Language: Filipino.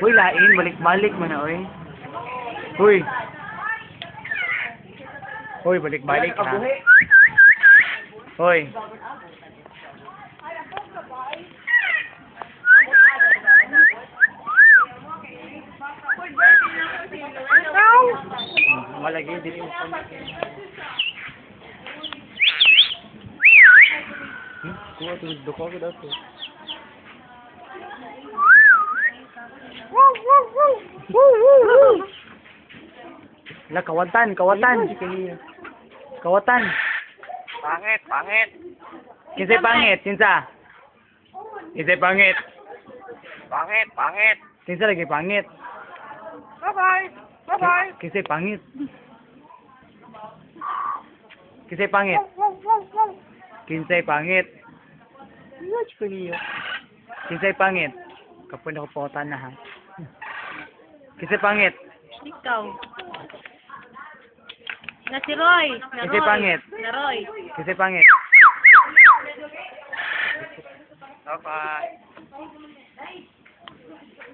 Uy, lain, balik-balik man na, oy. Uy. Uy, balik-balik na. Uy. Malagi, dili mo pa. Kuha, tulog ko daw to. La, kawatan. Kawatan. Pangit, pangit. Kinsay pangit, kinsa? Kinsay pangit. Pangit, pangit. Kinsa lagi pangit? Bye-bye. Bye-bye. Kinsay pangit. Kinsay pangit. Kinsay pangit. Kinsay pangit. Kapag ako pautan na ha. Kinsay pangit. Ikaw. Na si Roy. Na Kinsay Roy. pangit. Na Roy. Kinsay pangit. Bye-bye.